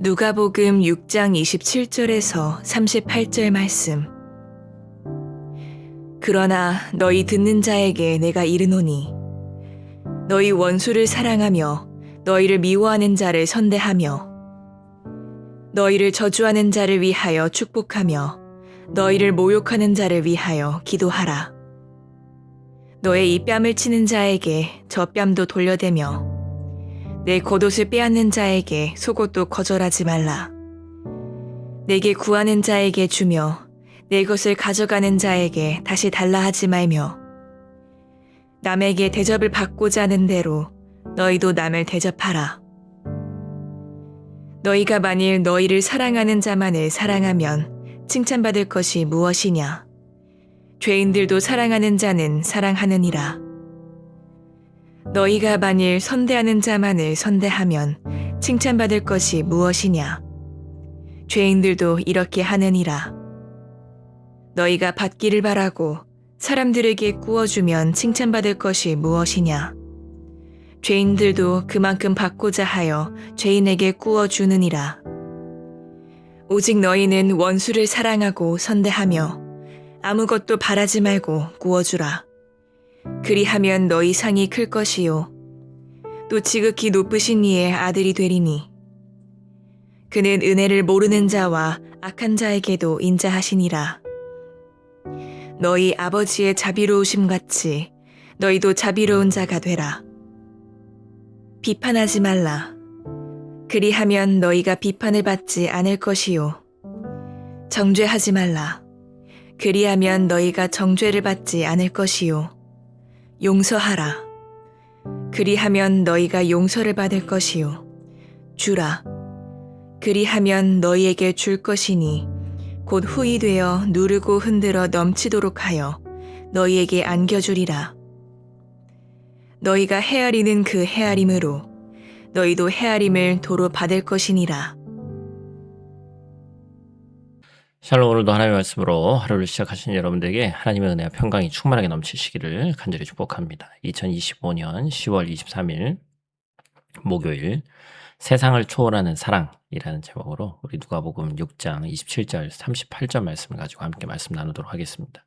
누가복음 6장 27절에서 38절 말씀. 그러나 너희 듣는 자에게 내가 이르노니 너희 원수를 사랑하며 너희를 미워하는 자를 선대하며 너희를 저주하는 자를 위하여 축복하며 너희를 모욕하는 자를 위하여 기도하라. 너의 이 뺨을 치는 자에게 저 뺨도 돌려대며 내 겉옷을 빼앗는 자에게 속옷도 거절하지 말라. 내게 구하는 자에게 주며 내 것을 가져가는 자에게 다시 달라 하지 말며 남에게 대접을 받고자 하는 대로 너희도 남을 대접하라. 너희가 만일 너희를 사랑하는 자만을 사랑하면 칭찬받을 것이 무엇이냐? 죄인들도 사랑하는 자는 사랑하느니라. 너희가 만일 선대하는 자만을 선대하면 칭찬받을 것이 무엇이냐? 죄인들도 이렇게 하느니라. 너희가 받기를 바라고 사람들에게 구워주면 칭찬받을 것이 무엇이냐? 죄인들도 그만큼 받고자 하여 죄인에게 구워주느니라. 오직 너희는 원수를 사랑하고 선대하며 아무것도 바라지 말고 구워주라. 그리하면 너희 상이 클 것이요 또 지극히 높으신 이의 아들이 되리니 그는 은혜를 모르는 자와 악한 자에게도 인자하시니라. 너희 아버지의 자비로우심 같이 너희도 자비로운 자가 되라. 비판하지 말라. 그리하면 너희가 비판을 받지 않을 것이요 정죄하지 말라. 그리하면 너희가 정죄를 받지 않을 것이요 용서하라. 그리하면 너희가 용서를 받을 것이요 주라. 그리하면 너희에게 줄 것이니 곧 후이 되어 누르고 흔들어 넘치도록 하여 너희에게 안겨주리라. 너희가 헤아리는 그 헤아림으로 너희도 헤아림을 도로 받을 것이니라. 샬롬. 오늘도 하나님의 말씀으로 하루를 시작하신 여러분들에게 하나님의 은혜와 평강이 충만하게 넘치시기를 간절히 축복합니다. 2025년 10월 23일 목요일 세상을 초월하는 사랑이라는 제목으로 우리 누가복음 6장 27절 38절 말씀을 가지고 함께 말씀 나누도록 하겠습니다.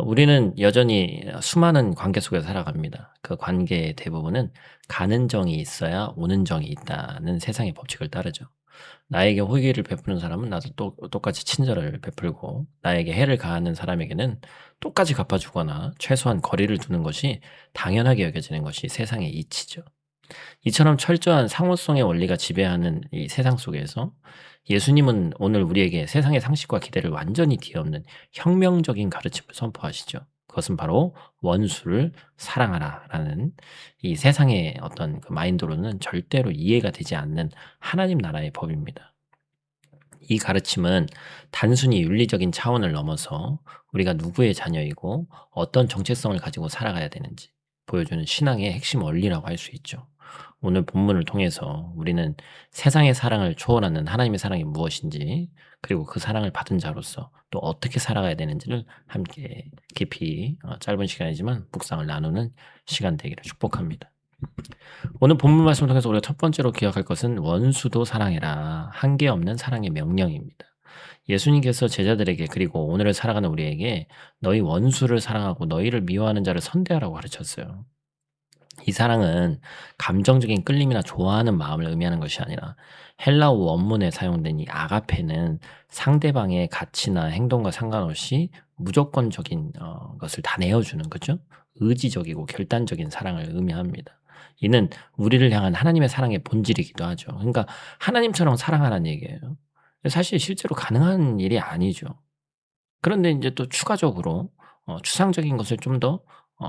우리는 여전히 수많은 관계 속에서 살아갑니다. 그 관계의 대부분은 가는 정이 있어야 오는 정이 있다는 세상의 법칙을 따르죠. 나에게 호의를 베푸는 사람은 나도 똑같이 친절을 베풀고 나에게 해를 가하는 사람에게는 똑같이 갚아주거나 최소한 거리를 두는 것이 당연하게 여겨지는 것이 세상의 이치죠. 이처럼 철저한 상호성의 원리가 지배하는 이 세상 속에서 예수님은 오늘 우리에게 세상의 상식과 기대를 완전히 뒤엎는 혁명적인 가르침을 선포하시죠. 그것은 바로 원수를 사랑하라라는 이 세상의 어떤 그 마인드로는 절대로 이해가 되지 않는 하나님 나라의 법입니다. 이 가르침은 단순히 윤리적인 차원을 넘어서 우리가 누구의 자녀이고 어떤 정체성을 가지고 살아가야 되는지 보여주는 신앙의 핵심 원리라고 할 수 있죠. 오늘 본문을 통해서 우리는 세상의 사랑을 초월하는 하나님의 사랑이 무엇인지, 그리고 그 사랑을 받은 자로서 또 어떻게 살아가야 되는지를 함께 깊이 짧은 시간이지만 묵상을 나누는 시간 되기를 축복합니다. 오늘 본문 말씀을 통해서 우리가 첫 번째로 기억할 것은 원수도 사랑해라, 한계 없는 사랑의 명령입니다. 예수님께서 제자들에게 그리고 오늘을 살아가는 우리에게 너희 원수를 사랑하고 너희를 미워하는 자를 선대하라고 가르쳤어요. 이 사랑은 감정적인 끌림이나 좋아하는 마음을 의미하는 것이 아니라 헬라어 원문에 사용된 이 아가페는 상대방의 가치나 행동과 상관없이 무조건적인 것을 다 내어주는 거죠. 의지적이고 결단적인 사랑을 의미합니다. 이는 우리를 향한 하나님의 사랑의 본질이기도 하죠. 그러니까 하나님처럼 사랑하라는 얘기예요. 사실 실제로 가능한 일이 아니죠. 그런데 이제 또 추가적으로 추상적인 것을 좀 더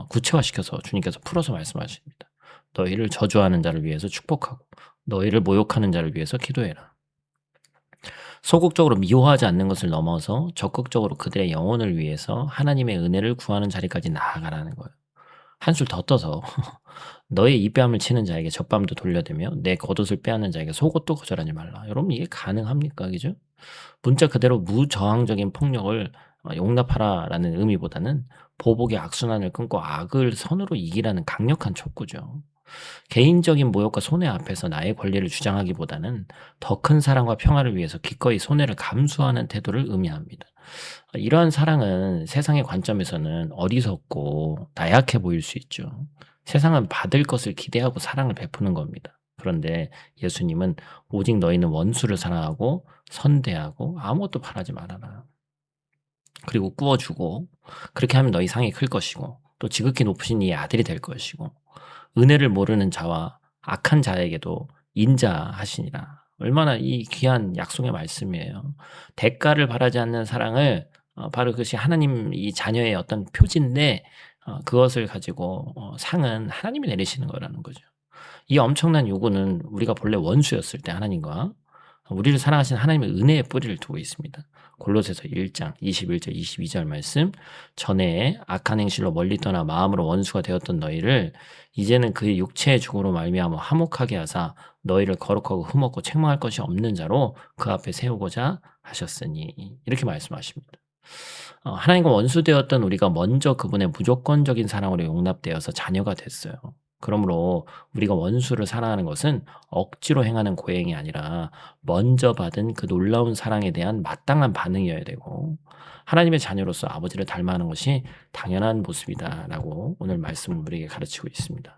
구체화시켜서 주님께서 풀어서 말씀하십니다. 너희를 저주하는 자를 위해서 축복하고 너희를 모욕하는 자를 위해서 기도해라. 소극적으로 미워하지 않는 것을 넘어서 적극적으로 그들의 영혼을 위해서 하나님의 은혜를 구하는 자리까지 나아가라는 거예요. 한술 더 떠서 너의 이 뺨을 치는 자에게 저 뺨도 돌려대며 내 겉옷을 빼앗는 자에게 속옷도 거절하지 말라. 여러분, 이게 가능합니까? 그죠? 문자 그대로 무저항적인 폭력을 용납하라라는 의미보다는 보복의 악순환을 끊고 악을 선으로 이기라는 강력한 촉구죠. 개인적인 모욕과 손해 앞에서 나의 권리를 주장하기보다는 더 큰 사랑과 평화를 위해서 기꺼이 손해를 감수하는 태도를 의미합니다. 이러한 사랑은 세상의 관점에서는 어리석고 나약해 보일 수 있죠. 세상은 받을 것을 기대하고 사랑을 베푸는 겁니다. 그런데 예수님은 오직 너희는 원수를 사랑하고 선대하고 아무것도 바라지 말아라. 그리고 꾸어주고 그렇게 하면 너희 상이 클 것이고 또 지극히 높으신 이의 아들이 될 것이고 은혜를 모르는 자와 악한 자에게도 인자하시니라. 얼마나 이 귀한 약속의 말씀이에요. 대가를 바라지 않는 사랑을 바로 그것이 하나님 이 자녀의 어떤 표지인데 그것을 가지고 상은 하나님이 내리시는 거라는 거죠. 이 엄청난 요구는 우리가 본래 원수였을 때 하나님과 우리를 사랑하신 하나님의 은혜의 뿌리를 두고 있습니다. 골로새서 1장 21절 22절 말씀 전에 악한 행실로 멀리 떠나 마음으로 원수가 되었던 너희를 이제는 그의 육체의 죽음으로 말미암아 화목하게 하사 너희를 거룩하고 흠없고 책망할 것이 없는 자로 그 앞에 세우고자 하셨으니 이렇게 말씀하십니다. 하나님과 원수되었던 우리가 먼저 그분의 무조건적인 사랑으로 용납되어서 자녀가 됐어요. 그러므로 우리가 원수를 사랑하는 것은 억지로 행하는 고행이 아니라 먼저 받은 그 놀라운 사랑에 대한 마땅한 반응이어야 되고 하나님의 자녀로서 아버지를 닮아가는 것이 당연한 모습이다라고 오늘 말씀은 우리에게 가르치고 있습니다.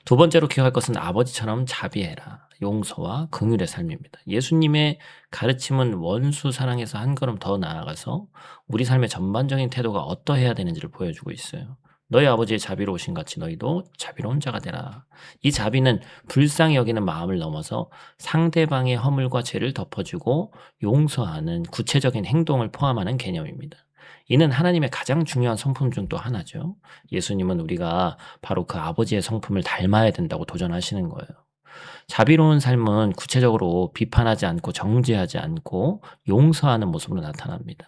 두 번째로 기억할 것은 아버지처럼 자비해라. 용서와 긍휼의 삶입니다. 예수님의 가르침은 원수 사랑에서 한 걸음 더 나아가서 우리 삶의 전반적인 태도가 어떠해야 되는지를 보여주고 있어요. 너희 아버지의 자비로우신 같이 너희도 자비로운 자가 되라. 이 자비는 불쌍히 여기는 마음을 넘어서 상대방의 허물과 죄를 덮어주고 용서하는 구체적인 행동을 포함하는 개념입니다. 이는 하나님의 가장 중요한 성품 중 또 하나죠. 예수님은 우리가 바로 그 아버지의 성품을 닮아야 된다고 도전하시는 거예요. 자비로운 삶은 구체적으로 비판하지 않고 정죄하지 않고 용서하는 모습으로 나타납니다.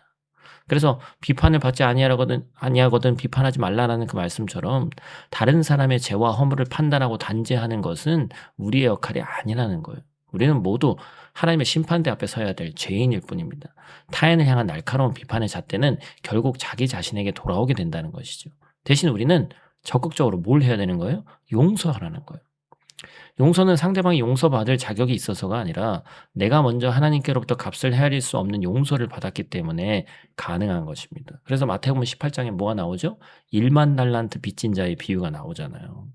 그래서 비판을 받지 아니하거든 비판하지 말라라는 그 말씀처럼 다른 사람의 죄와 허물을 판단하고 단죄하는 것은 우리의 역할이 아니라는 거예요. 우리는 모두 하나님의 심판대 앞에 서야 될 죄인일 뿐입니다. 타인을 향한 날카로운 비판의 잣대는 결국 자기 자신에게 돌아오게 된다는 것이죠. 대신 우리는 적극적으로 뭘 해야 되는 거예요? 용서하라는 거예요. 용서는 상대방이 용서받을 자격이 있어서가 아니라 내가 먼저 하나님께로부터 값을 헤아릴 수 없는 용서를 받았기 때문에 가능한 것입니다. 그래서 마태복음 18장에 뭐가 나오죠? 1만 달란트 빚진 자의 비유가 나오잖아요.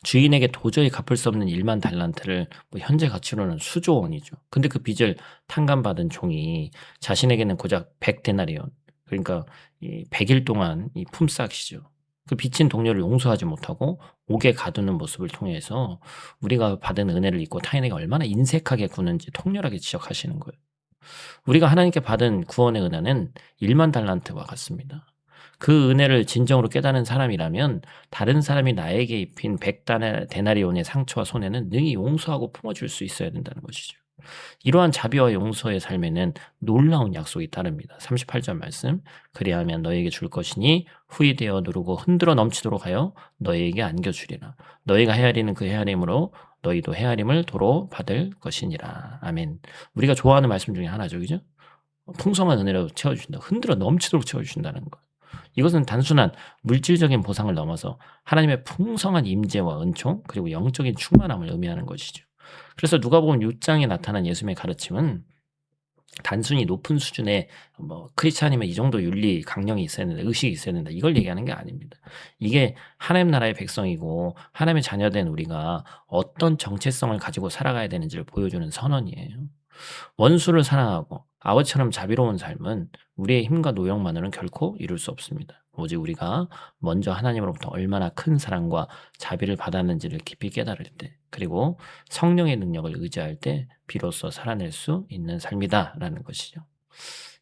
주인에게 도저히 갚을 수 없는 1만 달란트를 현재 가치로는 수조 원이죠. 근데 그 빚을 탕감받은 종이 자신에게는 고작 100데나리온, 그러니까 100일 동안 이 품삯이죠. 그 빚진 동료를 용서하지 못하고 옥에 가두는 모습을 통해서 우리가 받은 은혜를 잊고 타인에게 얼마나 인색하게 구는지 통렬하게 지적하시는 거예요. 우리가 하나님께 받은 구원의 은혜는 1만 달란트와 같습니다. 그 은혜를 진정으로 깨닫는 사람이라면 다른 사람이 나에게 입힌 100데나리온의 상처와 손해는 능히 용서하고 품어줄 수 있어야 된다는 것이죠. 이러한 자비와 용서의 삶에는 놀라운 약속이 따릅니다. 38절 말씀 그리하면 너에게 줄 것이니 후히 되어 누르고 흔들어 넘치도록 하여 너에게 안겨주리라. 너희가 헤아리는 그 헤아림으로 너희도 헤아림을 도로 받을 것이니라. 아멘. 우리가 좋아하는 말씀 중에 하나죠. 그죠? 풍성한 은혜로 채워주신다. 흔들어 넘치도록 채워주신다는 것. 이것은 단순한 물질적인 보상을 넘어서 하나님의 풍성한 임재와 은총 그리고 영적인 충만함을 의미하는 것이죠. 그래서 누가복음 6장에 나타난 예수님의 가르침은 단순히 높은 수준의 크리스찬이면 이 정도 윤리 강령이 있어야 된다, 의식이 있어야 된다 이걸 얘기하는 게 아닙니다. 이게 하나님 나라의 백성이고 하나님의 자녀된 우리가 어떤 정체성을 가지고 살아가야 되는지를 보여주는 선언이에요. 원수를 사랑하고 아버지처럼 자비로운 삶은 우리의 힘과 노력만으로는 결코 이룰 수 없습니다. 오직 우리가 먼저 하나님으로부터 얼마나 큰 사랑과 자비를 받았는지를 깊이 깨달을 때 그리고 성령의 능력을 의지할 때 비로소 살아낼 수 있는 삶이다라는 것이죠.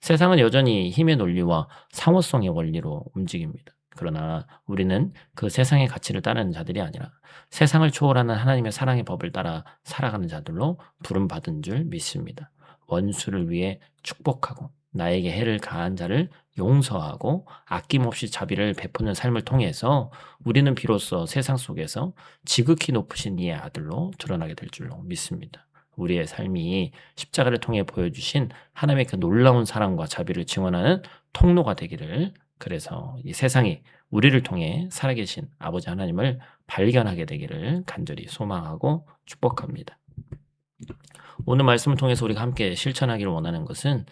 세상은 여전히 힘의 논리와 상호성의 원리로 움직입니다. 그러나 우리는 그 세상의 가치를 따르는 자들이 아니라 세상을 초월하는 하나님의 사랑의 법을 따라 살아가는 자들로 부름받은 줄 믿습니다. 원수를 위해 축복하고 나에게 해를 가한 자를 용서하고 아낌없이 자비를 베푸는 삶을 통해서 우리는 비로소 세상 속에서 지극히 높으신 이의 아들로 드러나게 될 줄로 믿습니다. 우리의 삶이 십자가를 통해 보여주신 하나님의 그 놀라운 사랑과 자비를 증언하는 통로가 되기를 그래서 이 세상이 우리를 통해 살아계신 아버지 하나님을 발견하게 되기를 간절히 소망하고 축복합니다. 오늘 말씀을 통해서 우리가 함께 실천하기를 원하는 것은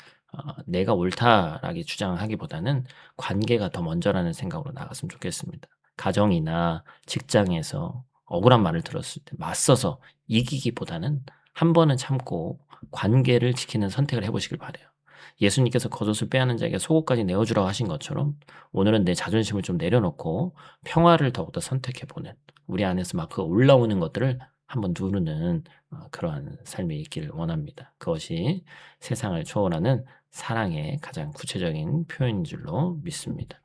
내가 옳다라고 주장하기보다는 관계가 더 먼저라는 생각으로 나갔으면 좋겠습니다. 가정이나 직장에서 억울한 말을 들었을 때 맞서서 이기기보다는 한 번은 참고 관계를 지키는 선택을 해보시길 바라요. 예수님께서 겉옷을 빼앗는 자에게 속옷까지 내어주라고 하신 것처럼 오늘은 내 자존심을 좀 내려놓고 평화를 더욱더 선택해보는, 우리 안에서 막 그 올라오는 것들을 한번 누르는 그러한 삶이 있기를 원합니다. 그것이 세상을 초월하는 사랑의 가장 구체적인 표현인 줄로 믿습니다.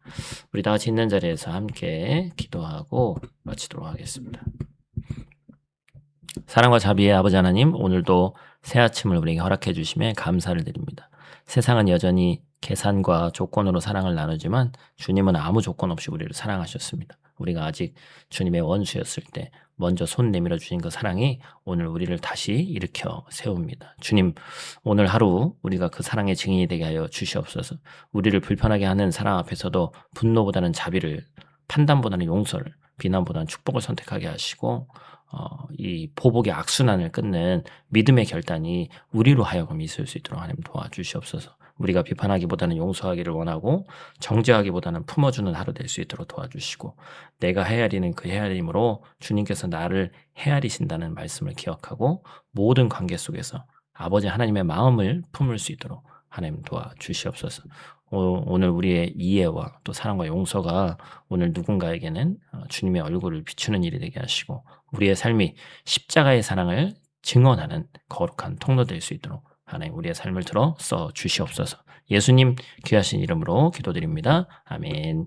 우리 다 같이 있는 자리에서 함께 기도하고 마치도록 하겠습니다. 사랑과 자비의 아버지 하나님, 오늘도 새 아침을 우리에게 허락해 주심에 감사를 드립니다. 세상은 여전히 계산과 조건으로 사랑을 나누지만 주님은 아무 조건 없이 우리를 사랑하셨습니다. 우리가 아직 주님의 원수였을 때 먼저 손 내밀어 주신 그 사랑이 오늘 우리를 다시 일으켜 세웁니다. 주님, 오늘 하루 우리가 그 사랑의 증인이 되게 하여 주시옵소서. 우리를 불편하게 하는 사랑 앞에서도 분노보다는 자비를, 판단보다는 용서를, 비난보다는 축복을 선택하게 하시고 이 보복의 악순환을 끊는 믿음의 결단이 우리로 하여금 있을 수 있도록 하나님 도와주시옵소서. 우리가 비판하기보다는 용서하기를 원하고 정죄하기보다는 품어주는 하루 될 수 있도록 도와주시고, 내가 헤아리는 그 헤아림으로 주님께서 나를 헤아리신다는 말씀을 기억하고 모든 관계 속에서 아버지 하나님의 마음을 품을 수 있도록 하나님 도와주시옵소서. 오늘 우리의 이해와 또 사랑과 용서가 오늘 누군가에게는 주님의 얼굴을 비추는 일이 되게 하시고 우리의 삶이 십자가의 사랑을 증언하는 거룩한 통로 될 수 있도록 하나님 우리의 삶을 들어 써 주시옵소서. 예수님 귀하신 이름으로 기도드립니다. 아멘.